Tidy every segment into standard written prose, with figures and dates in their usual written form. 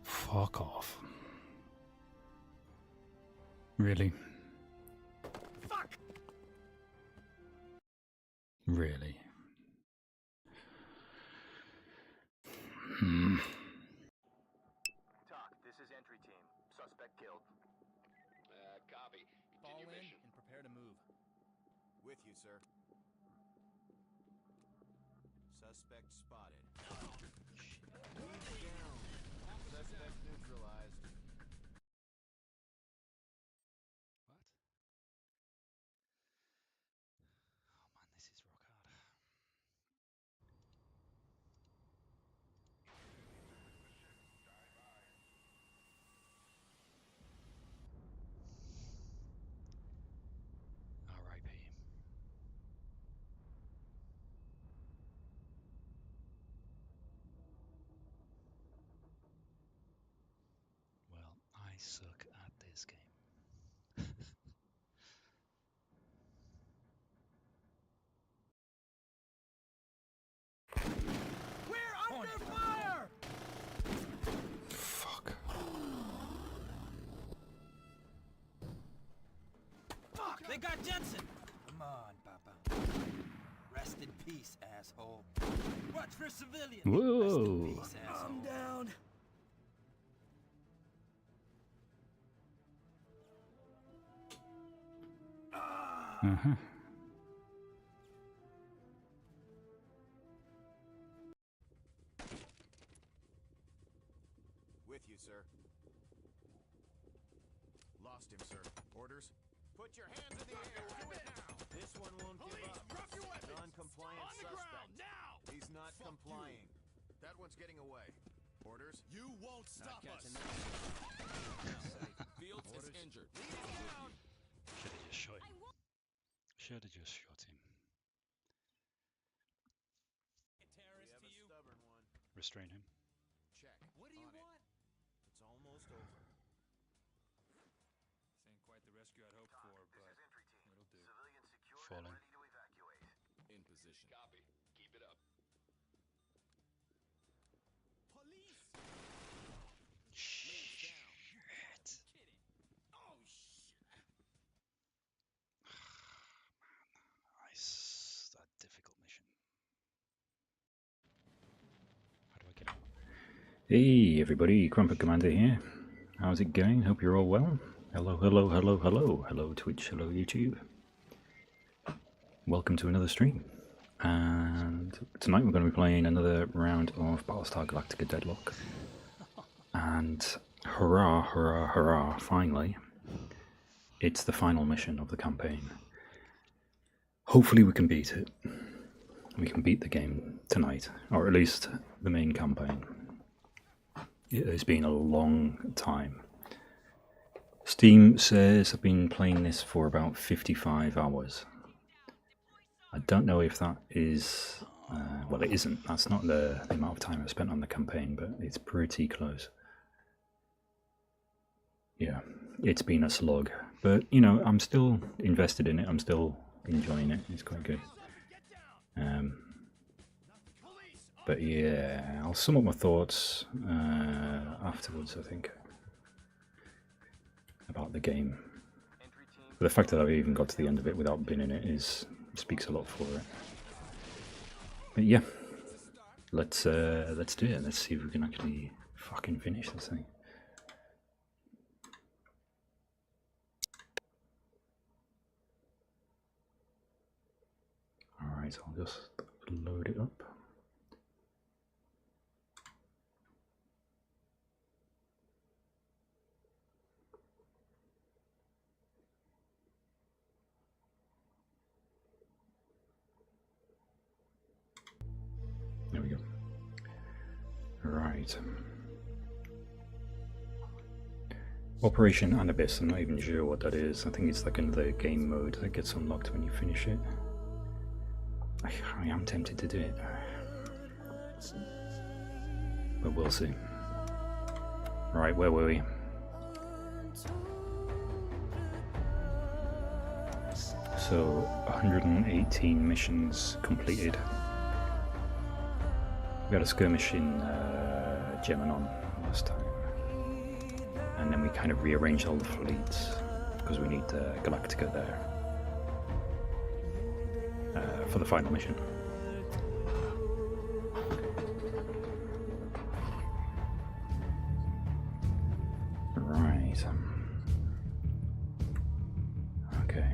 Fuck off. Really? Fuck. Really? Talk, this is entry team. Suspect killed. Copy. Fall Continue in mission. and prepare to move. With you, sir. Suspect spotted. Lead down. Suspect neutralized. What? Oh man, this is rock hard. R.I.P. Well, I suck at this game. We're under fire! Fuck. Fuck, they got Jensen! Come on, Papa. Rest in peace, asshole. Watch for civilians. Whoa. Rest in peace, asshole. I'm down. Uh-huh. With you, sir. Lost him, sir. Orders? Put your hands in the air. Do it now. This one won't give up. Drop your weapons. Non-compliant On the suspect. ground, now! He's not complying. That one's getting away. Orders? You won't stop us! Fields is injured. Should have just shot him. We have a stubborn one. Restrain him. Check. What do you On it. want? It's almost over. This ain't quite the rescue I'd hoped for, but Entry team. it'll do. Civilian secured Falling. and ready to evacuate. In position. Copy. Keep it up. Police! Shit. Kidding. Oh, shit. Nice. That difficult mission. How do I get out? Hey everybody, Crumpet Commander here. How's it going? Hope you're all well. Hello, hello, hello, hello. Hello Twitch, hello YouTube. Welcome to another stream. And tonight we're going to be playing another round of Battlestar Galactica Deadlock. And hurrah, hurrah, hurrah, finally. It's the final mission of the campaign. Hopefully we can beat it. We can beat the game tonight, or at least the main campaign. It has been a long time. Steam says I've been playing this for about 55 hours. I don't know if that is... well, it isn't. That's not the amount of time I've spent on the campaign, but it's pretty close. Yeah, it's been a slog. But, you know, I'm still invested in it. I'm still enjoying it. It's quite good. But yeah, I'll sum up my thoughts afterwards, I think, about the game. Entry team. But the fact that I've even got to the end of it without being in it speaks a lot for it. But yeah, let's do it. Let's see if we can actually fucking finish this thing. Alright, I'll just load it up. There we go. Right. Operation Anubis, I'm not even sure what that is. I think it's like another game mode that gets unlocked when you finish it. I am tempted to do it, but we'll see. Right, where were we? So, 118 missions completed. We had a skirmish in Geminon last time. And then we kind of rearranged all the fleets because we need Galactica there for the final mission. Right. Okay.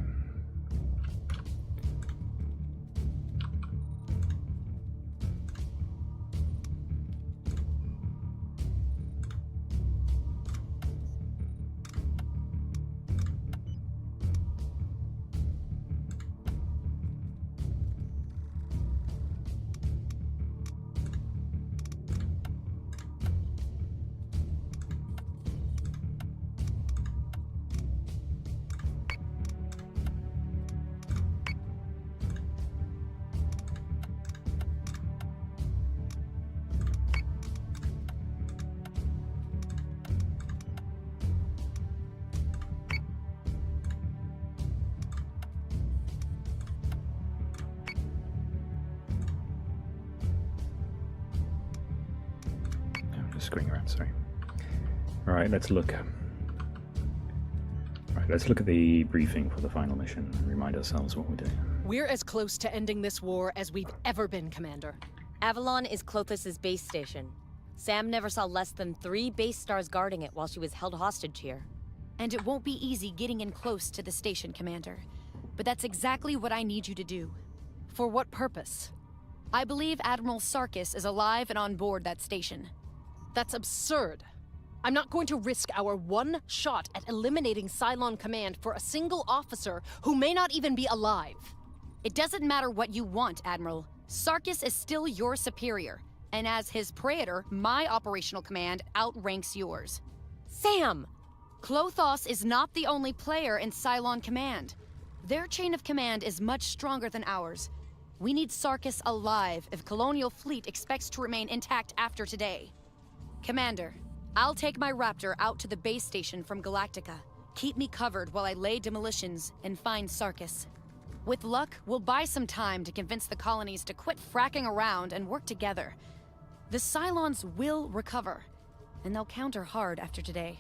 Screen around, sorry. Right, let's look. Right, let's look at the briefing for the final mission and remind ourselves what we're doing. We're as close to ending this war as we've ever been, Commander. Avalon is Klothys's base station. Sam never saw less than 3 base stars guarding it while she was held hostage here. And it won't be easy getting in close to the station, Commander. But that's exactly what I need you to do. For what purpose? I believe Admiral Sarkis is alive and on board that station. That's absurd. I'm not going to risk our one shot at eliminating Cylon Command for a single officer who may not even be alive. It doesn't matter what you want, Admiral. Sarkis is still your superior, and as his praetor, my operational command outranks yours. Sam! Klothos is not the only player in Cylon Command. Their chain of command is much stronger than ours. We need Sarkis alive if Colonial Fleet expects to remain intact after today. Commander, I'll take my Raptor out to the base station from Galactica. Keep me covered while I lay demolitions and find Sarkis. With luck, we'll buy some time to convince the colonies to quit fracking around and work together. The Cylons will recover, and they'll counter hard after today.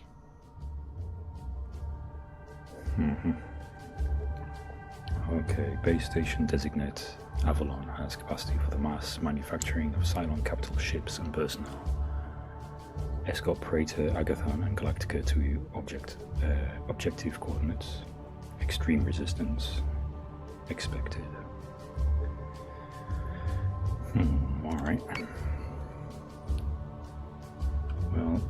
Okay, base station designate Avalon has capacity for the mass manufacturing of Cylon capital ships and personnel. Escort Praetor, Agathon, and Galactica to objective coordinates. Extreme resistance expected. Alright. Well...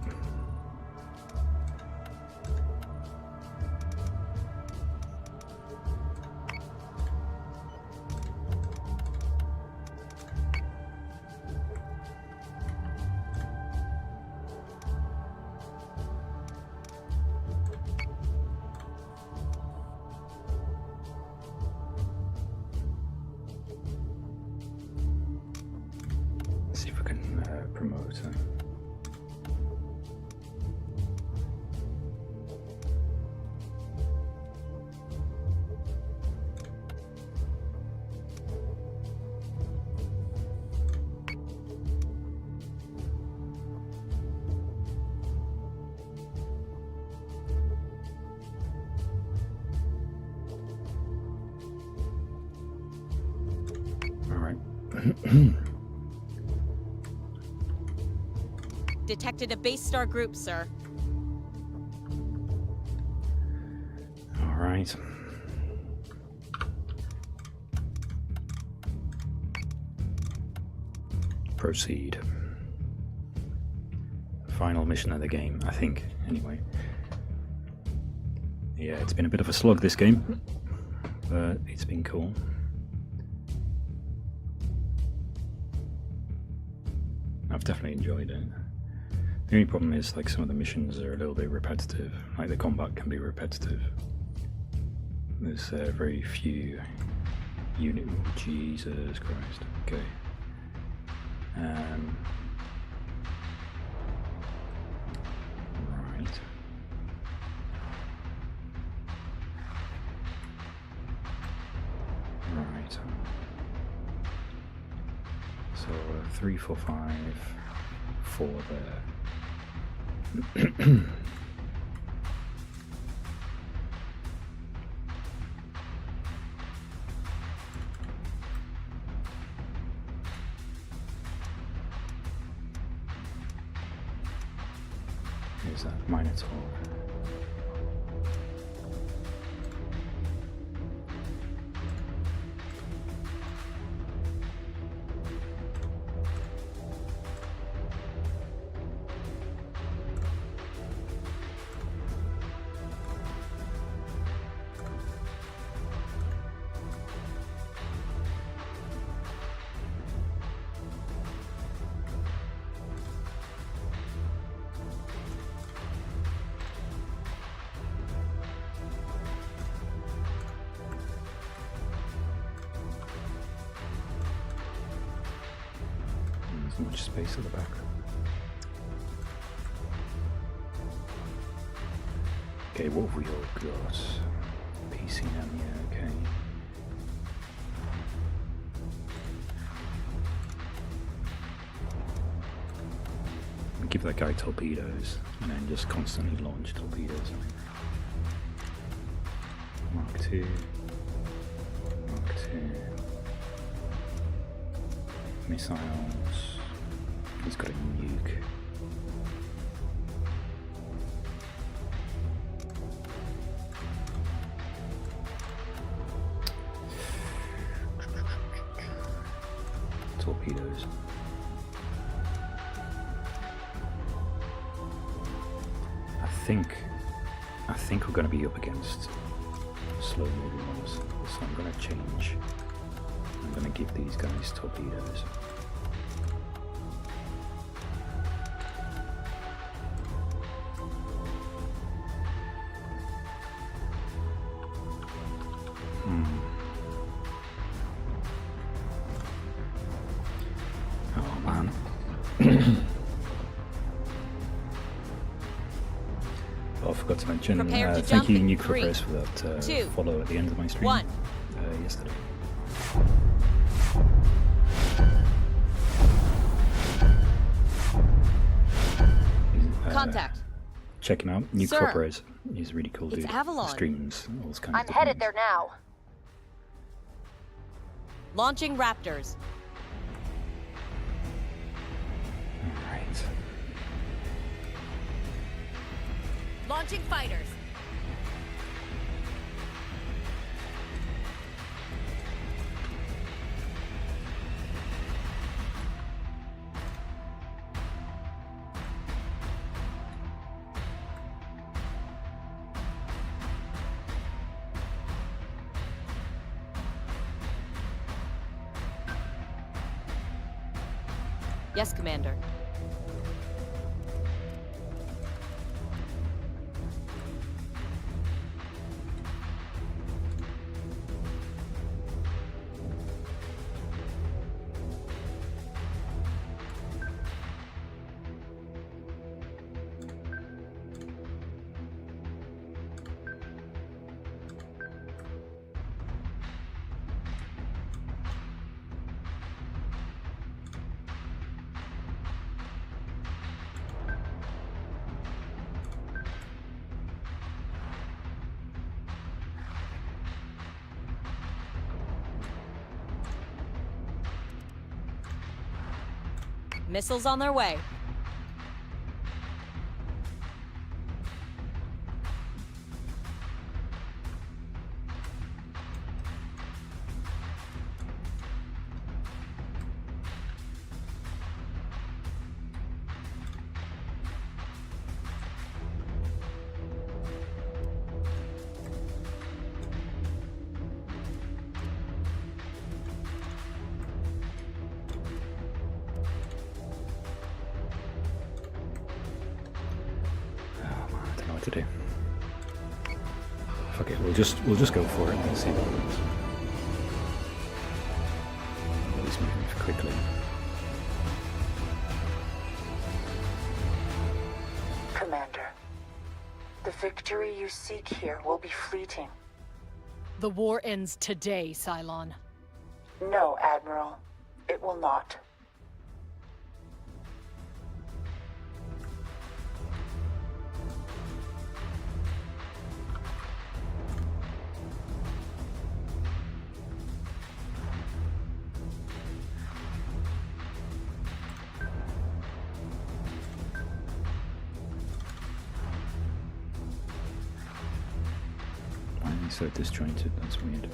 see if we can promote her. All right. Detected a base star group, sir. All right. Proceed. Final mission of the game, I think, anyway. Yeah, it's been a bit of a slog this game, but it's been cool. I've definitely enjoyed it. The only problem is, like, some of the missions are a little bit repetitive. Like, the combat can be repetitive. There's very few unit. Jesus Christ. Okay. Right. Right. So 3, 4, 5, 4 there. Here's that Minotaur. There's much space at the back. Okay, what have we all got? PC down here, okay. We give that guy torpedoes and then just constantly launch torpedoes. Mark 2. Mark 2. Missiles. He's got a nuke. Torpedoes. I think we're going to be up against slow moving ones, so I'm going to change. I'm going to give these guys torpedoes. Oh man. Oh, I forgot to mention, Prepare to thank jump you, in New 3, Press, for that 2, follow at the end of my stream 1. Yesterday. Contact. Check him out, New Sir, Press. He's a really cool it's dude. Avalon. Streams all this kind of I'm stuff. headed there now. Launching Raptors. Alright. Launching fighters. Yes, Commander. Missiles on their way. What to do? Fuck it, we'll just go for it and see what happens. He's moving quickly. Commander, the victory you seek here will be fleeting. The war ends today, Cylon. No, Admiral, it will not. He's so disjointed, that's weird.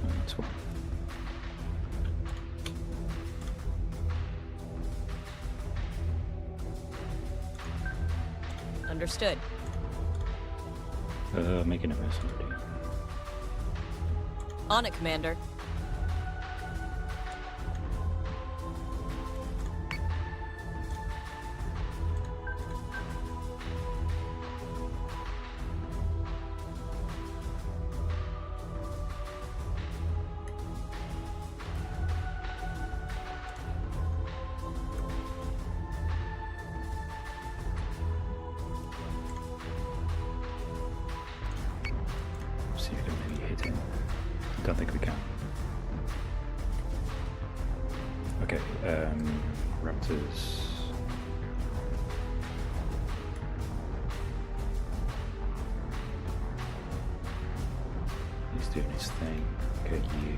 Oh, that's why. Understood. Making a mess already. On it, Commander. See if we can maybe hit him. I don't think we can. Okay, Raptors. He's doing his thing. Okay, you.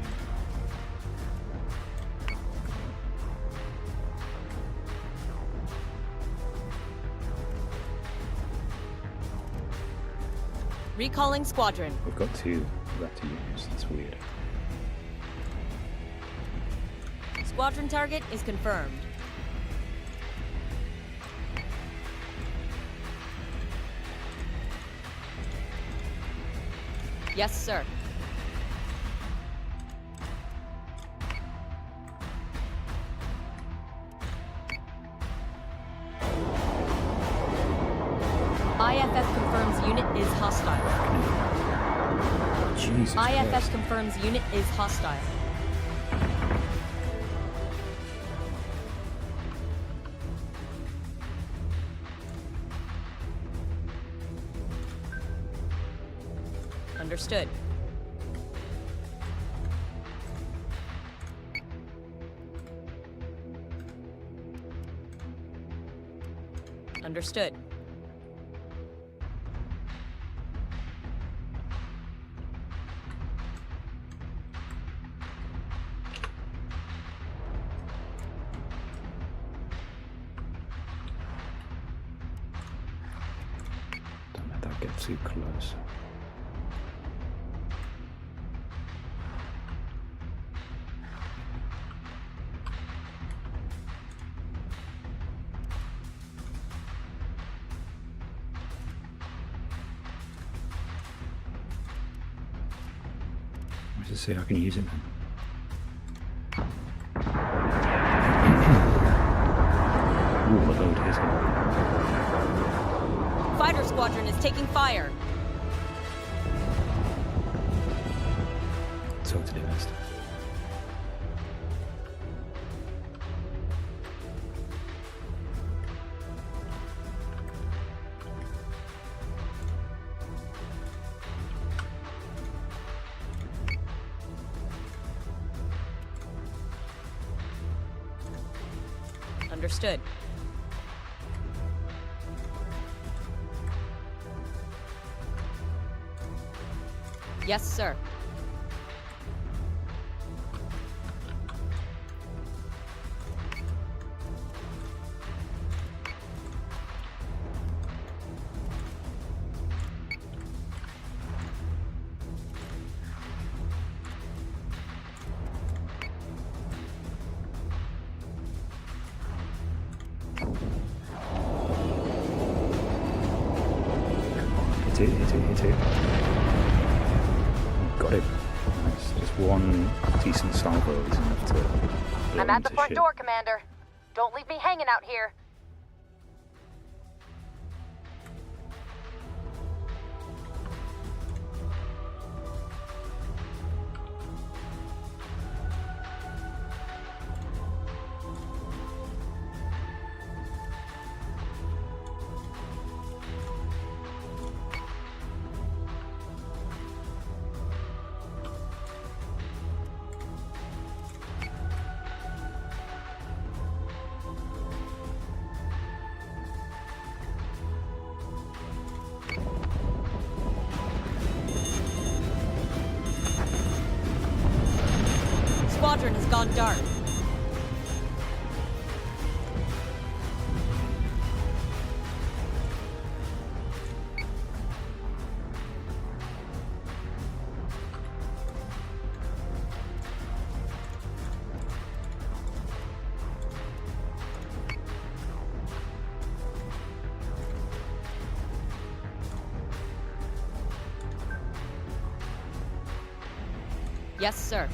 Recalling squadron. We've got 2 Raptor units, that's weird. Squadron target is confirmed. Yes, sir. IFF confirms unit is hostile. Jesus IFF Christ. confirms unit is hostile. Understood. Understood. Don't let that get too close. Where's it say I can use it then? Ooh, what load is it? Fighter squadron is taking fire. Totally missed. Understood. Yes, sir. Hit it. Got it. Nice. Just one decent salvo is enough to blow I'm at him the to front shit. door, Commander. Don't leave me hanging out here. Squadron has gone dark. Yes, sir.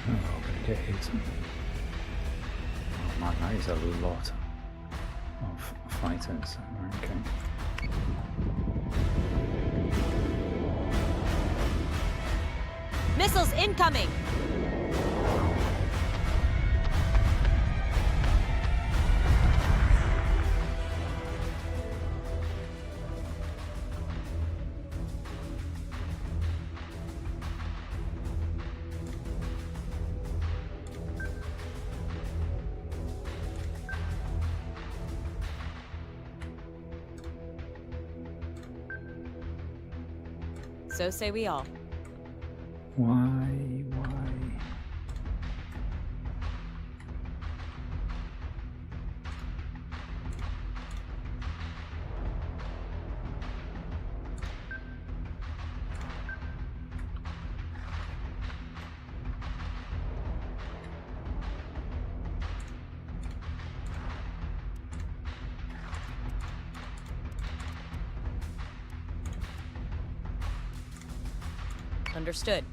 Oh, I'm gonna get hit. Oh man, that is a lot of fighters. Okay. Missiles incoming! So say we all. Why? Understood.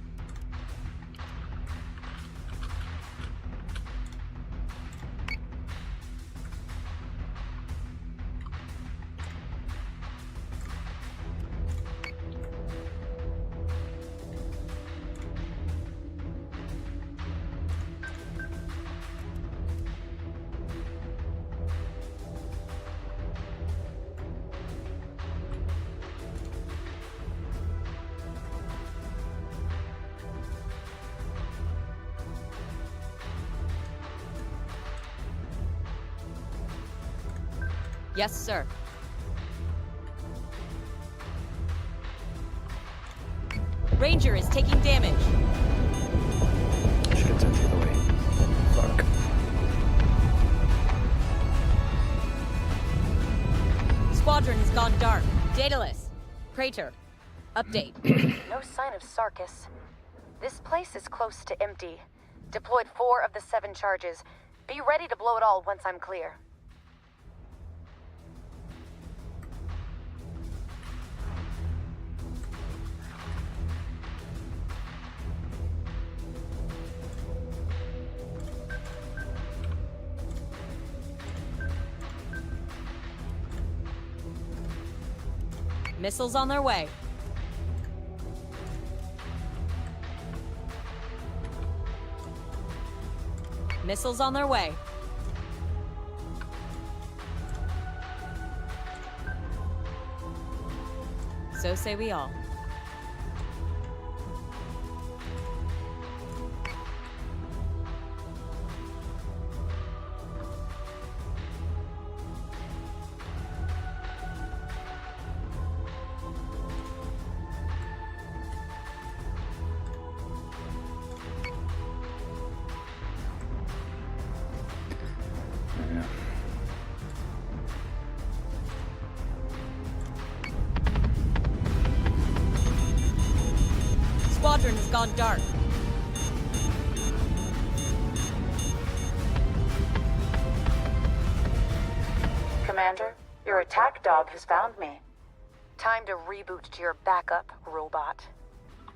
Yes, sir. Ranger is taking damage. I should have turned the other way. Fuck. Squadron has gone dark. Daedalus. Praetor. Update. No sign of Sarkis. This place is close to empty. Deployed 4 of the 7 charges. Be ready to blow it all once I'm clear. Missiles on their way. Missiles on their way. So say we all. Yeah. Squadron has gone dark. Commander, your attack dog has found me. Time to reboot to your backup, robot.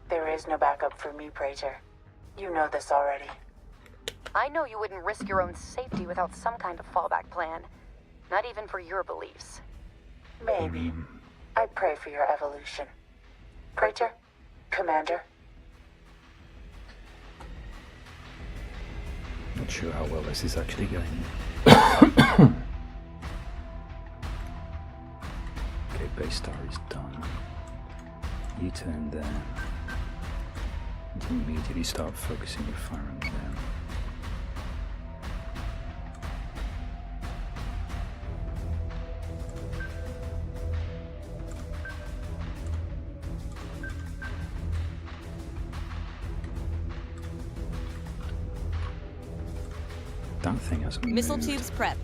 There is no backup for me, Praetor. You know this already. I know you wouldn't risk your own safety without some kind of fallback plan. Not even for your beliefs. Maybe. I pray for your evolution. Praetor, Commander. Not sure how well this is actually going. Okay, base star is done. U-turn there. And immediately start focusing your fire on them. That thing hasn't Missile moved. tubes prepped.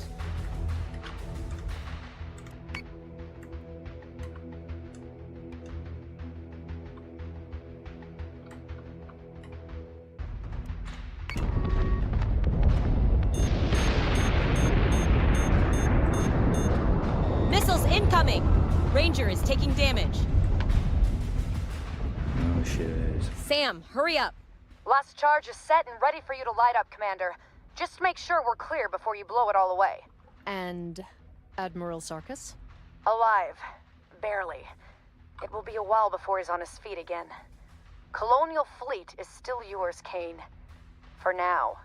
Ranger is taking damage. Oh shit. Sam, hurry up. Last charge is set and ready for you to light up, Commander. Just make sure we're clear before you blow it all away. And Admiral Sarkis? Alive. Barely. It will be a while before he's on his feet again. Colonial Fleet is still yours, Kane. For now.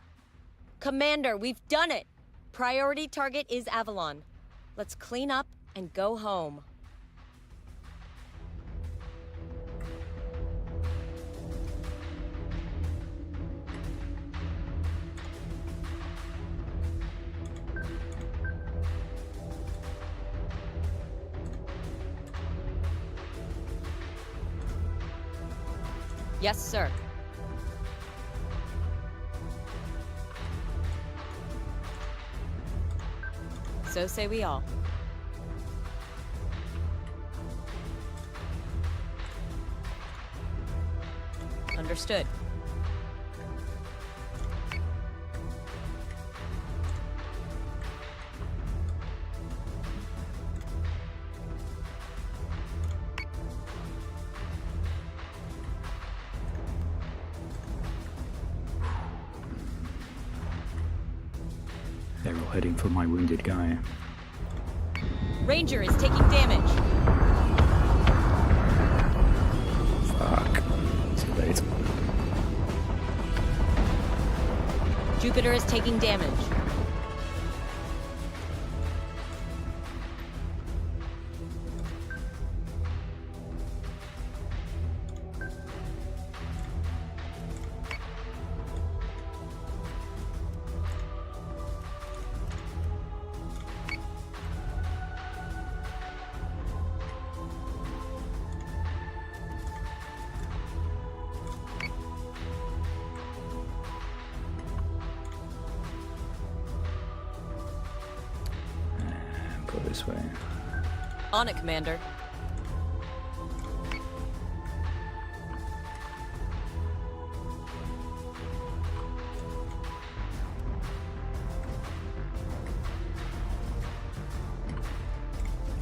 Commander, we've done it. Priority target is Avalon. Let's clean up and go home. Yes, sir. So say we all. Understood. They're all heading for my wounded guy. Ranger is taking damage. Fuck. Too late. Jupiter is taking damage. Go this way. On it, Commander.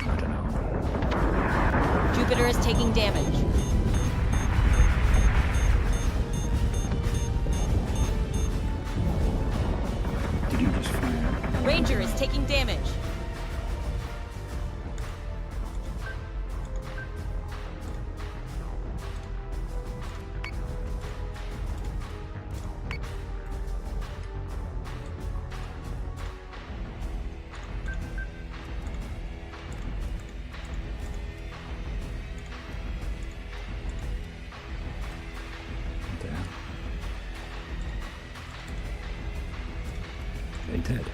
I don't know. Jupiter is taking damage. Did you just fire? Ranger is taking damage. Damn. They did.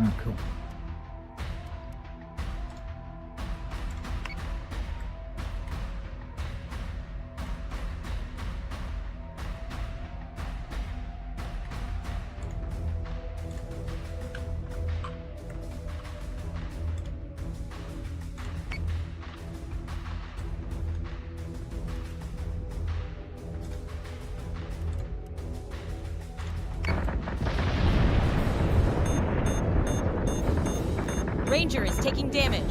Oh, cool. Ranger is taking damage.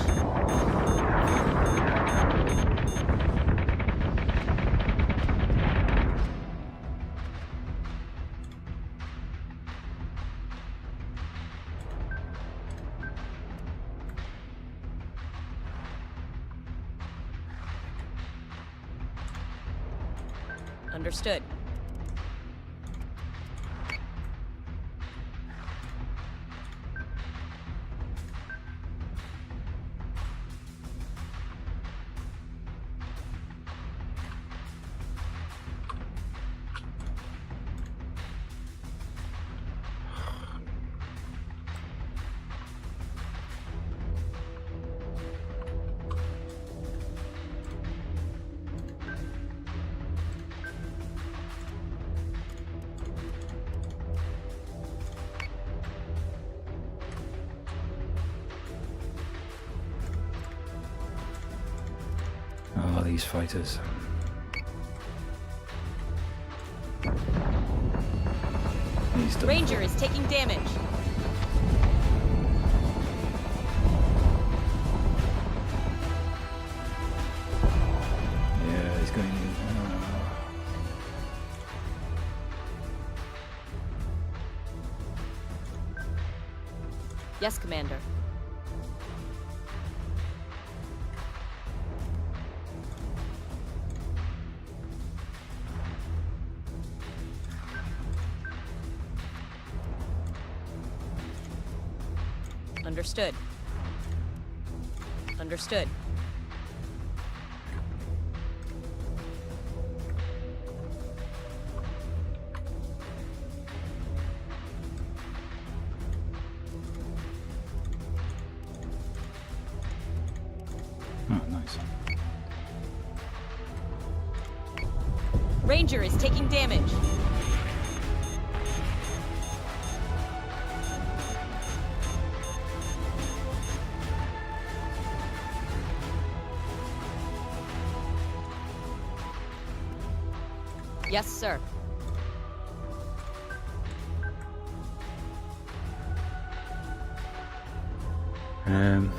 Understood. Oh, these fighters. Ranger is taking damage. Yes, Commander. Understood. Understood. Oh, nice. Ranger is taking damage. Yes, sir. Um.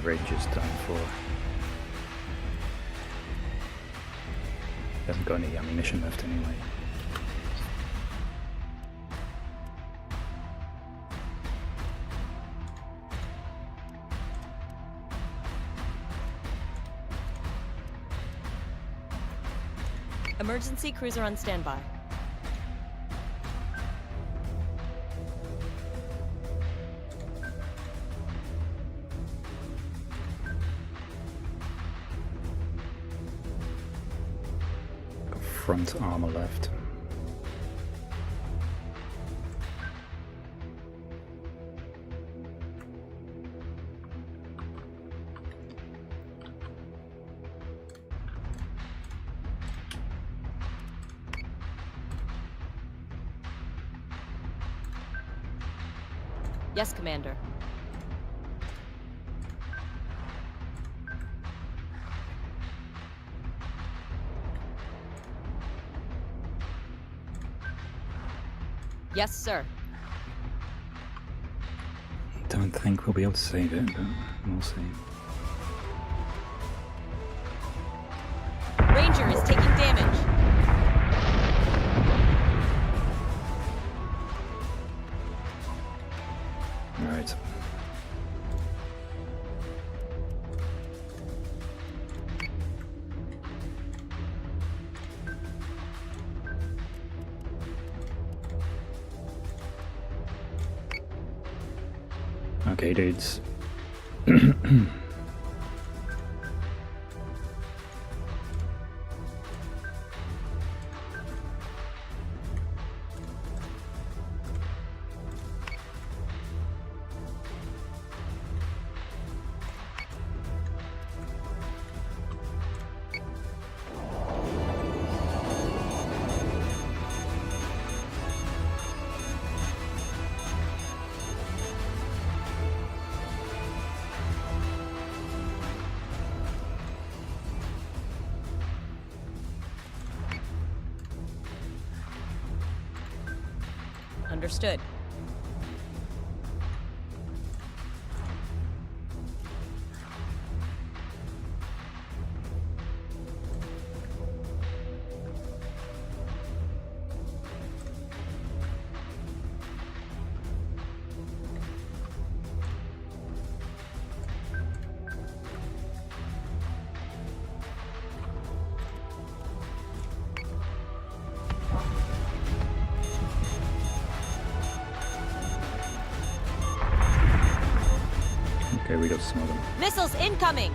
Ranger's done for. They haven't got any ammunition left anyway. Emergency cruiser on standby. Got front armor left. Yes, Commander. Yes, sir. Don't think we'll be able to save it, but we'll see. Ranger is taking damage. Right. Okay, dudes. Understood. Okay, we got some of them. Missiles incoming!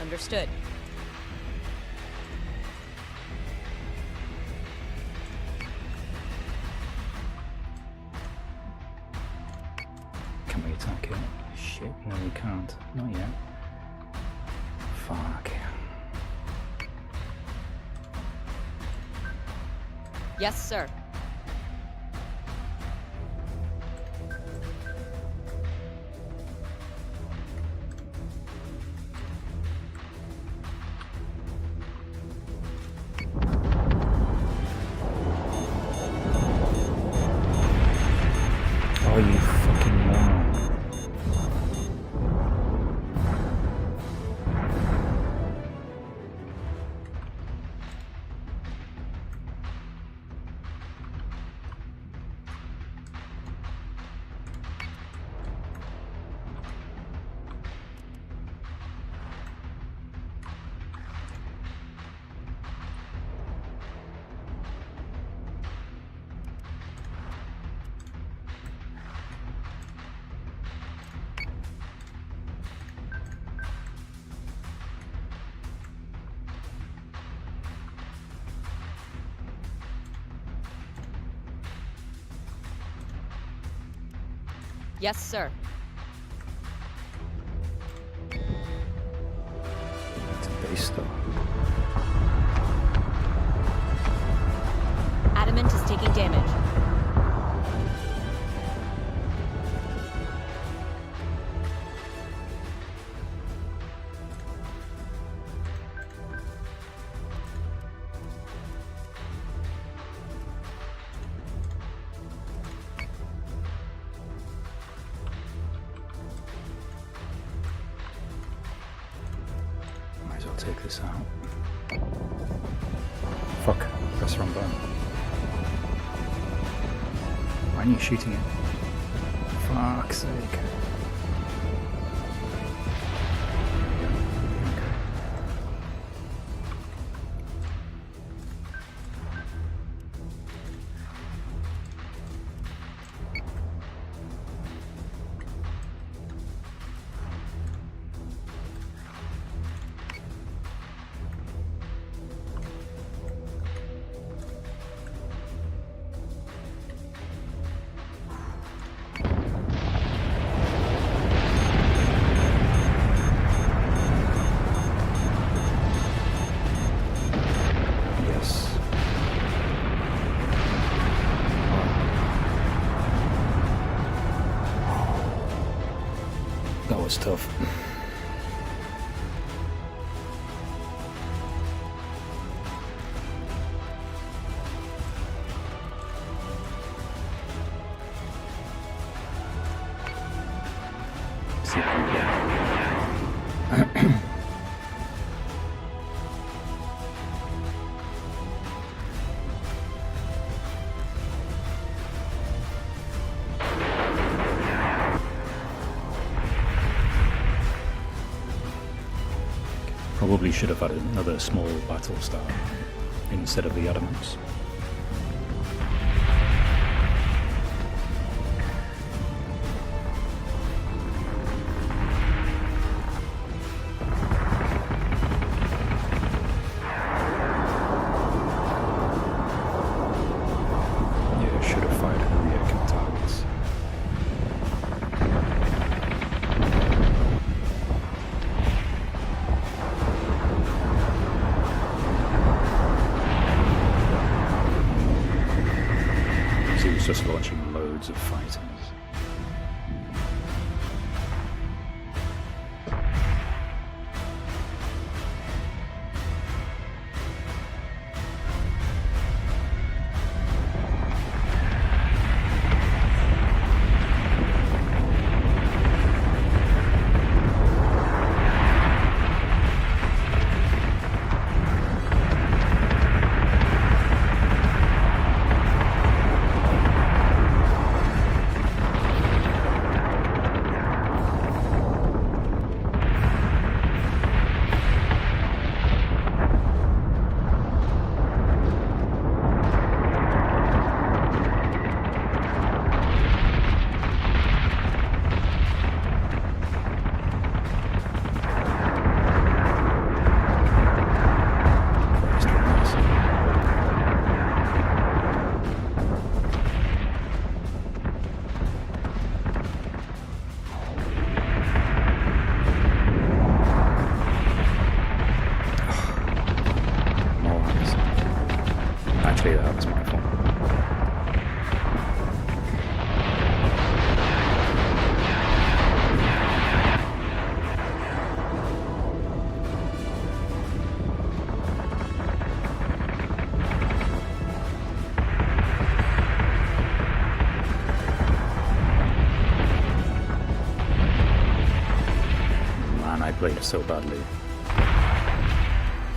Understood. Can we attack it? Shit, no we can't. Not yet. Fuck. Yes, sir. Oh, you fucking moron. Yes, sir. It's a base star. Adamant is taking damage. Might as well take this out. Fuck, press the wrong button. Why aren't you shooting it? Fuck's sake. Yes. That was tough. See if we can Probably should have had another small battle star instead of the adamants. Yeah, should have fired at the rear targets. He was just launching loads of fighters. played it so badly.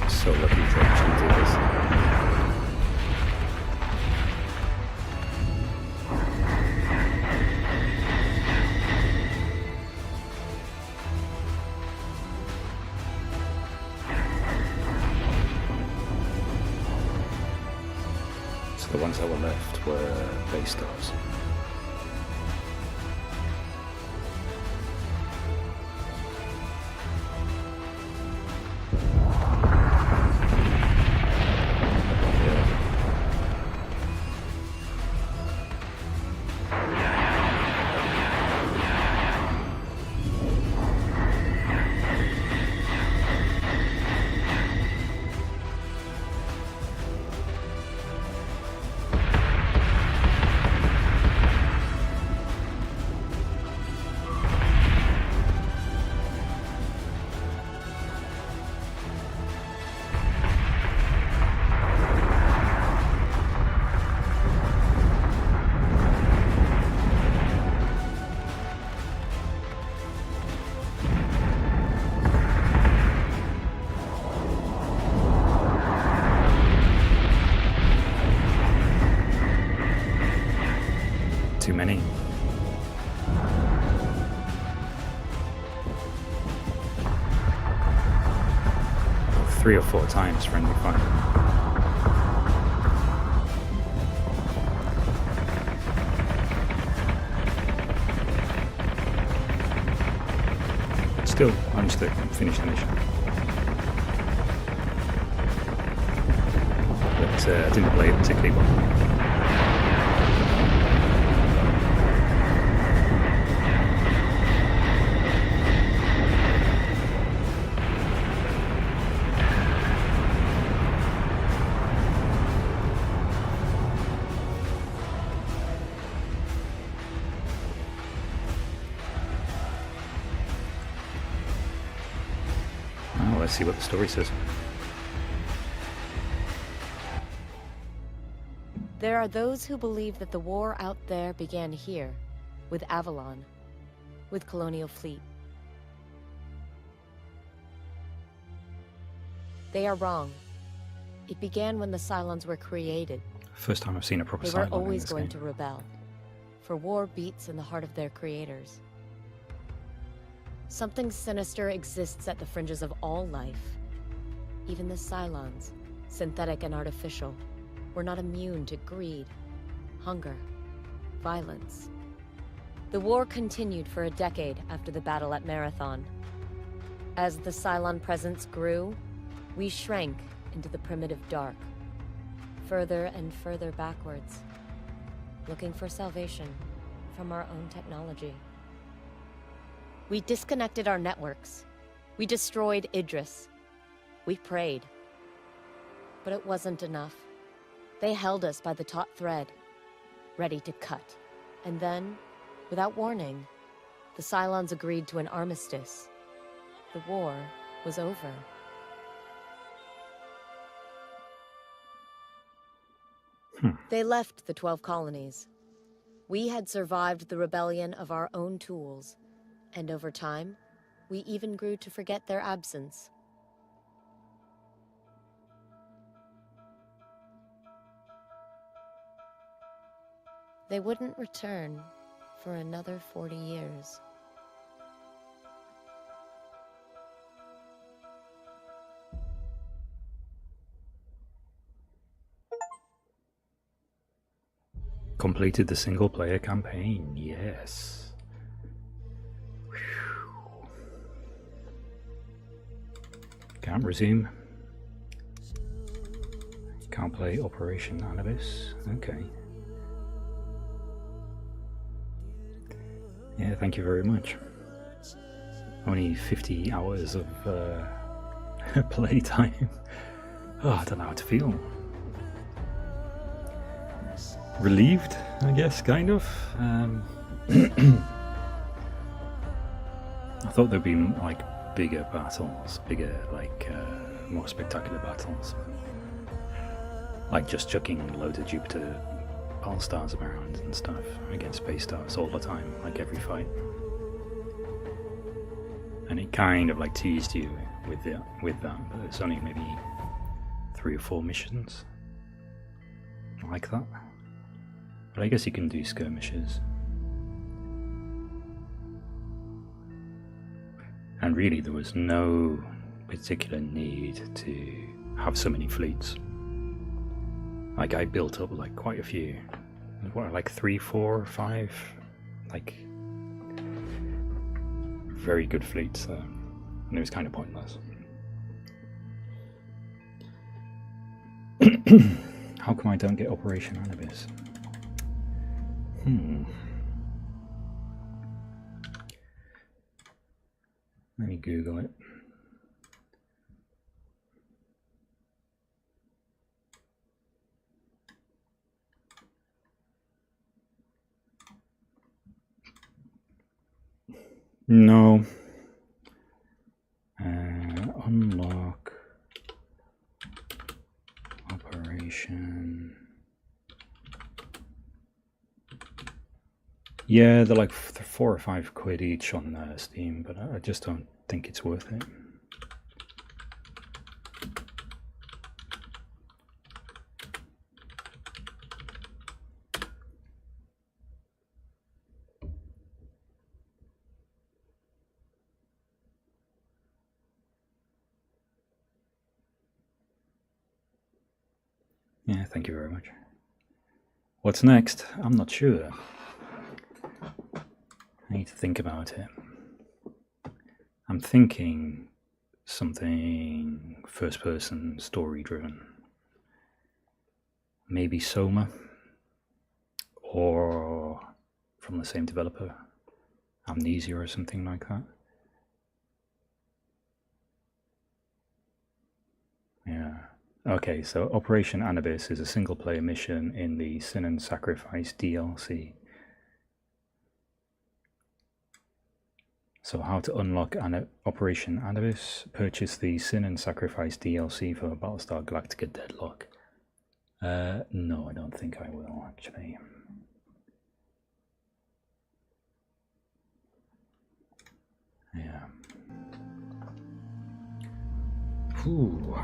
So lucky to actually do this. So the ones that were left were base stars. Too many. Oh, 3 or 4 times friendly fire. Still managed to finish the mission. But I didn't play it particularly well. Let's see what the story says. There are those who believe that the war out there began here, with Avalon, with Colonial Fleet. They are wrong. It began when the Cylons were created. First time I've seen a proper They were Cylon in always this going game. to rebel, for war beats in the heart of their creators. Something sinister exists at the fringes of all life. Even the Cylons, synthetic and artificial, were not immune to greed, hunger, violence. The war continued for a decade after the battle at Marathon. As the Cylon presence grew, we shrank into the primitive dark, further and further backwards, looking for salvation from our own technology. We disconnected our networks. We destroyed Idris. We prayed. But it wasn't enough. They held us by the taut thread, ready to cut. And then, without warning, the Cylons agreed to an armistice. The war was over. They left the 12 colonies. We had survived the rebellion of our own tools, and over time, we even grew to forget their absence. They wouldn't return for another 40 years. Completed the single-player campaign, yes. Whew. Can't resume. Can't play Operation Anubis. Okay. Yeah, thank you very much. Only 50 hours of playtime. Oh, I don't know how to feel. Relieved, I guess, kind of. I thought there'd be like bigger battles, more spectacular battles, like just chucking loads of Jupiter Battlestars around and stuff against space stars all the time, like every fight. And it kind of like teased you with that, but it's only maybe 3 or 4 missions like that. But I guess you can do skirmishes. And really there was no particular need to have so many fleets. Like I built up like quite a few. What, like 3, 4, 5 like very good fleets there. And it was kind of pointless. How come I don't get Operation Anubis? Let me Google it. No. Unlock Operation. Yeah, they're like 4 or 5 quid each on Steam, but I just don't think it's worth it. Yeah, thank you very much. What's next? I'm not sure. I need to think about it. I'm thinking something first-person, story-driven. Maybe Soma, or from the same developer, Amnesia or something like that. Yeah. Okay, so Operation Anubis is a single-player mission in the Sin and Sacrifice DLC. So how to unlock Operation Anubis? Purchase the Sin and Sacrifice DLC for Battlestar Galactica DEADLOCK. No, I don't think I will, actually. Yeah. Ooh.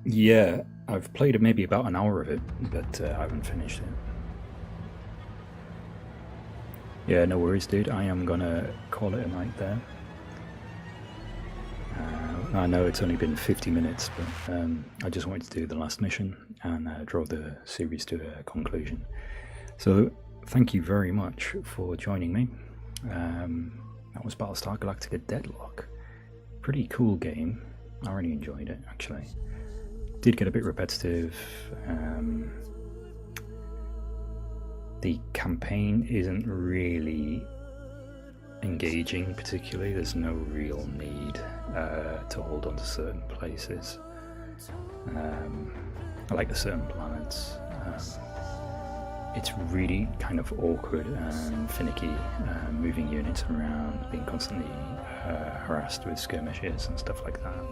Yeah, I've played maybe about an hour of it, but I haven't finished it. Yeah, no worries, dude. I am gonna call it a night there. I know it's only been 50 minutes, but I just wanted to do the last mission and draw the series to a conclusion. So, thank you very much for joining me. That was Battlestar Galactica DEADLOCK. Pretty cool game. I really enjoyed it, actually. Did get a bit repetitive. The campaign isn't really engaging particularly. There's no real need to hold on to certain places. I like the certain planets. It's really kind of awkward and finicky, moving units around, being constantly harassed with skirmishes and stuff like that.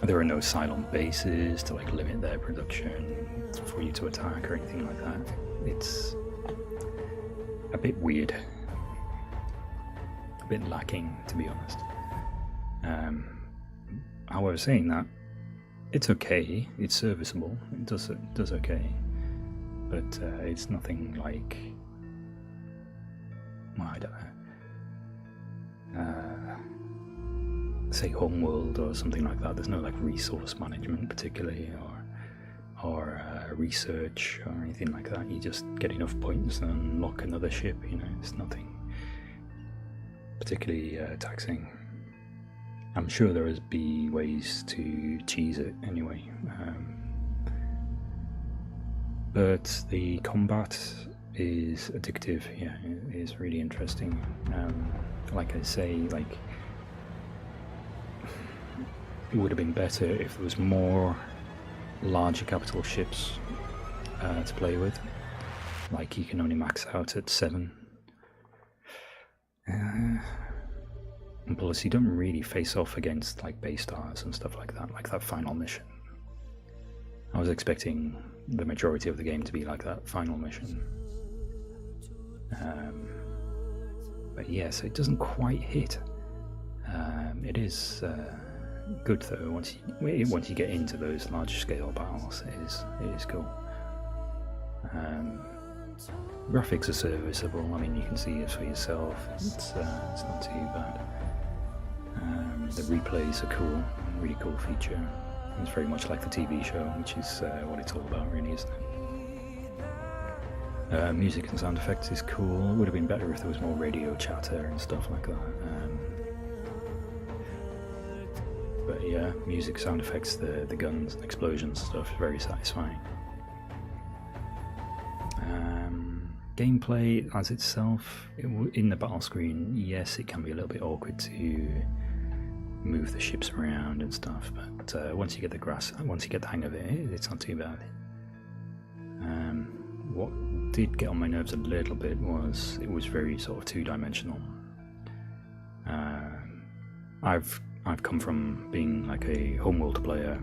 There are no Cylon bases to like limit their production for you to attack or anything like that. It's a bit weird, a bit lacking, to be honest. However, saying that, it's okay. It's serviceable. It does okay, but it's nothing like, well, I don't know. Say Homeworld or something like that. There's no like resource management particularly, or research or anything like that. You just get enough points and unlock another ship. You know, it's nothing particularly taxing. I'm sure there will be ways to cheese it anyway, but the combat is addictive. Yeah, it is really interesting. Like I say, like, it would have been better if there was more larger capital ships to play with. Like, you can only max out at 7. And plus, you don't really face off against like base stars and stuff like that final mission. I was expecting the majority of the game to be like that final mission. But yeah, so it doesn't quite hit. It is good though. Once you get into those large scale battles, it is cool. Graphics are serviceable. I mean, you can see it for yourself. It's not too bad. The replays are cool. Really cool feature. It's very much like the TV show, which is what it's all about, really, isn't it? Music and sound effects is cool. It would have been better if there was more radio chatter and stuff like that. But yeah, music, sound effects, the guns and explosions and stuff, very satisfying. Gameplay as itself, in the battle screen, yes, it can be a little bit awkward to move the ships around and stuff, but once you get the hang of it, it's not too bad. What did get on my nerves a little bit was it was very sort of two-dimensional. I've come from being like a homeworld player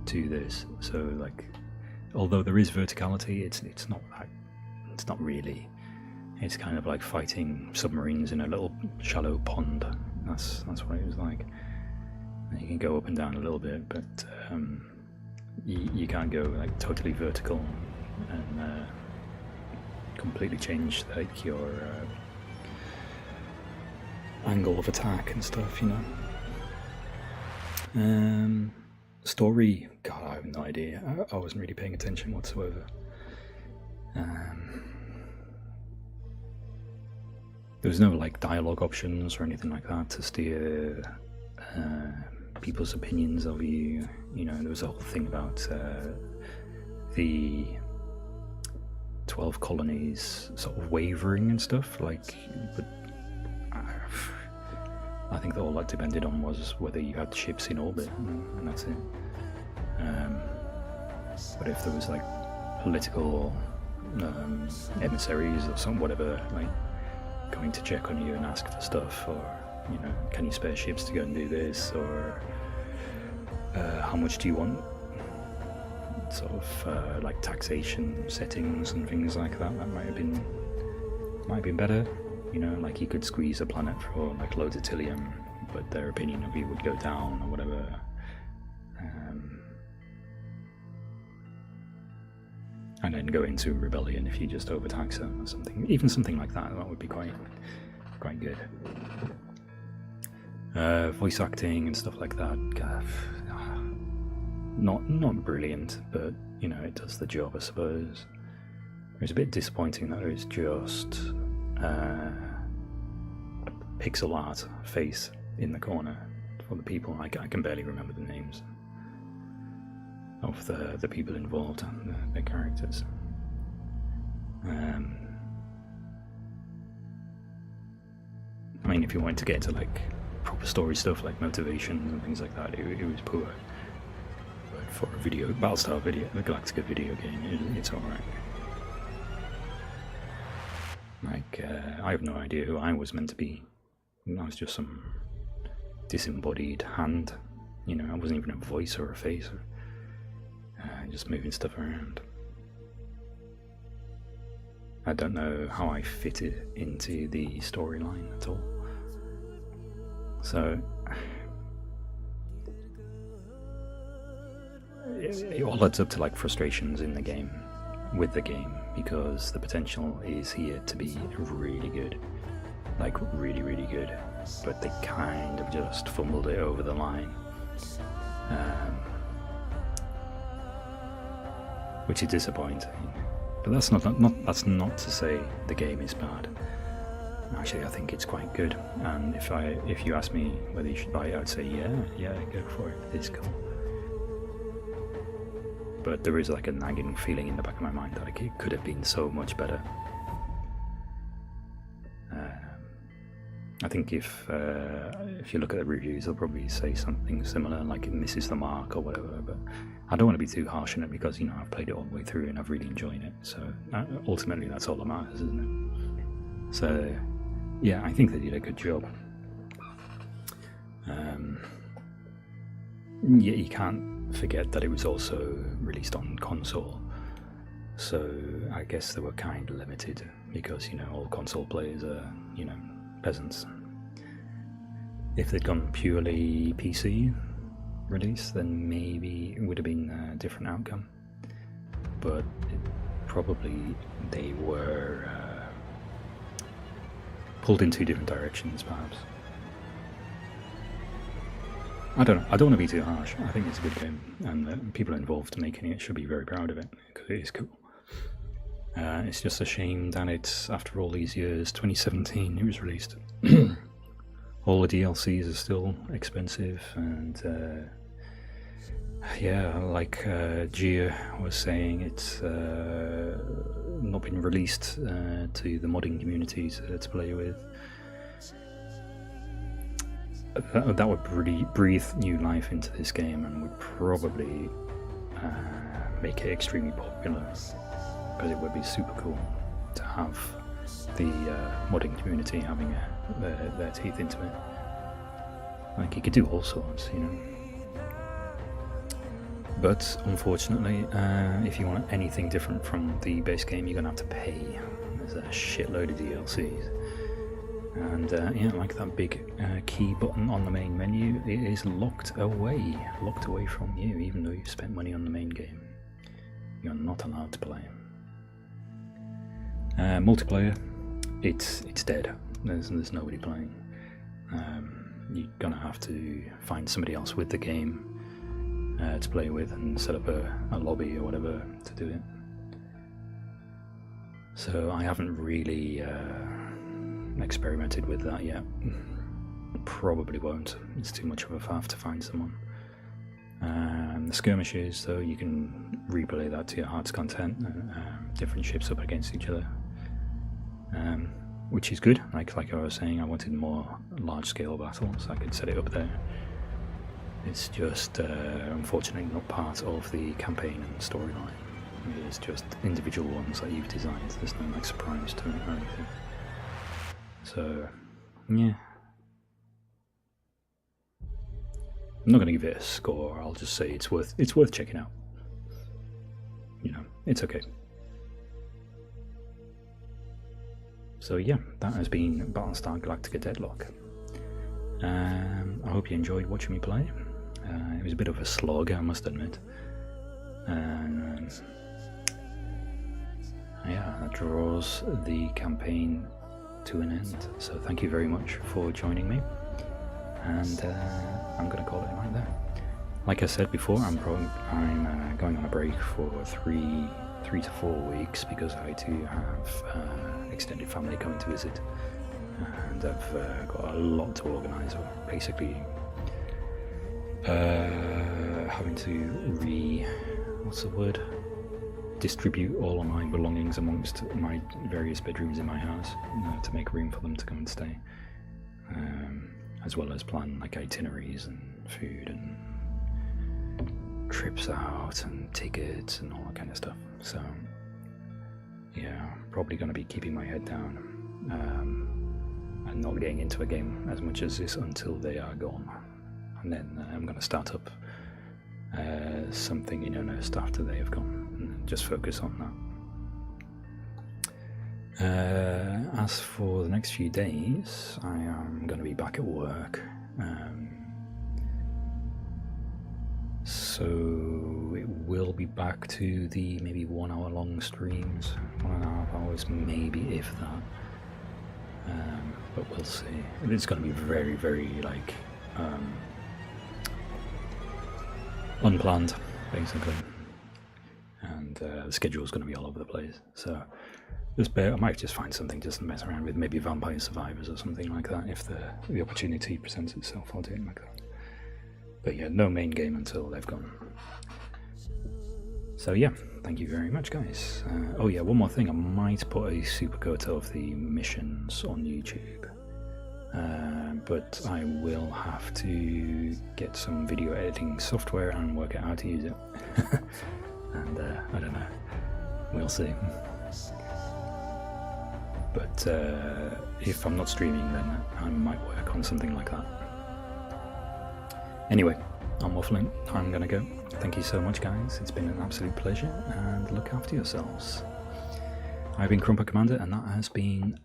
to this, so like, although there is verticality, it's not really. It's kind of like fighting submarines in a little shallow pond. That's what it was like. And you can go up and down a little bit, but you can't go like totally vertical and completely change like your angle of attack and stuff, you know. Story, God, I have no idea. I wasn't really paying attention whatsoever. There was no like dialogue options or anything like that to steer people's opinions of you. You know, there was a whole thing about the 12 colonies sort of wavering and stuff. Like, but I think that all that depended on was whether you had ships in orbit, and that's it. But if there was like political emissaries or some whatever, like coming to check on you and ask for stuff, or you know, can you spare ships to go and do this, or how much do you want, sort of like taxation settings and things like that. That might have been better. You know, like you could squeeze a planet for like loads of Tillium, but their opinion of you would go down or whatever. And then go into rebellion if you just overtax them or something. Even something like that would be quite good. Voice acting and stuff like that, not brilliant, but you know, it does the job, I suppose. It was a bit disappointing that it was just a pixel art face in the corner for the people. I can barely remember the names of the people involved and their characters. I mean, if you wanted to get into like proper story stuff like motivations and things like that, it was poor. But for a Battlestar Galactica video game, it's alright. Like, I have no idea who I was meant to be. I was just some disembodied hand. You know, I wasn't even a voice or a face. Just moving stuff around. I don't know how I fitted into the storyline at all. So it all adds up to like frustrations in the game, with the game, because the potential is here to be really good, like really, really good, but they kind of just fumbled it over the line. Which is disappointing, but that's not to say the game is bad. Actually, I think it's quite good, and if you ask me whether you should buy it, I'd say yeah, go for it. It's cool. But there is like a nagging feeling in the back of my mind that it could have been so much better. I think if you look at the reviews, they'll probably say something similar, like it misses the mark or whatever, but I don't want to be too harsh on it because, you know, I've played it all the way through and I've really enjoyed it, so ultimately that's all that matters, isn't it? So, yeah, I think they did a good job. Yeah, you can't forget that it was also released on console, So I guess they were kind of limited because, you know, all console players are, you know, peasants. If they'd gone purely PC release, then maybe it would have been a different outcome. But probably they were pulled in two different directions, perhaps. I don't know. I don't want to be too harsh. I think it's a good game, and the people involved making it should be very proud of it because it is cool. It's just a shame that it's, after all these years, 2017 it was released. All the DLCs are still expensive, and yeah, like Gia was saying, it's not been released to the modding community to play with. That would breathe new life into this game and would probably make it extremely popular, because it would be super cool to have the modding community having their teeth into it. Like, you could do all sorts, you know. But unfortunately, if you want anything different from the base game, you're gonna have to pay. There's a shitload of DLCs. And yeah, like that big key button on the main menu, it is locked away from you, even though you've spent money on the main game. You're not allowed to play. Multiplayer, it's dead. There's nobody playing. You're gonna have to find somebody else with the game to play with and set up a lobby or whatever to do it. So I haven't really experimented with that yet. Probably won't. It's too much of a faff to find someone. The skirmishes, though, you can replay that to your heart's content. Different ships up against each other, which is good. Like I was saying, I wanted more large-scale battles. I could set it up there. It's just unfortunately not part of the campaign and storyline. It's just individual ones that you've designed. There's no like surprise to it or anything. So, yeah. I'm not going to give it a score. I'll just say it's worth checking out. You know, it's okay. So yeah, that has been Battlestar Galactica Deadlock. I hope you enjoyed watching me play. It was a bit of a slog, I must admit. Yeah, that draws the campaign to an end. So thank you very much for joining me, and I'm going to call it right there. Like I said before, I'm going on a break for three to 4 weeks because I do have extended family coming to visit, and I've got a lot to organise. Basically, having to distribute all of my belongings amongst my various bedrooms in my house to make room for them to come and stay, as well as plan like itineraries and food and trips out and tickets and all that kind of stuff. So yeah, probably going to be keeping my head down and not getting into a game as much as this until they are gone, and then I'm going to start up something in earnest after they have gone. Just focus on that. As for the next few days, I am going to be back at work, so it will be back to the maybe 1 hour long streams, 1.5 hours maybe, if that. But we'll see. It's going to be very, very like unplanned, basically. And the schedule is going to be all over the place, so I might just find something just to mess around with, maybe Vampire Survivors or something like that, if the opportunity presents itself. I'll do it like that. But yeah, no main game until they've gone. So yeah, thank you very much, guys. Oh yeah, one more thing, I might put a supercut of the missions on YouTube, but I will have to get some video editing software and work out how to use it. And I don't know, we'll see. But if I'm not streaming, then I might work on something like that. Anyway, I'm waffling. I'm gonna go. Thank you so much, guys. It's been an absolute pleasure, and look after yourselves. I've been Crumper Commander, and that has been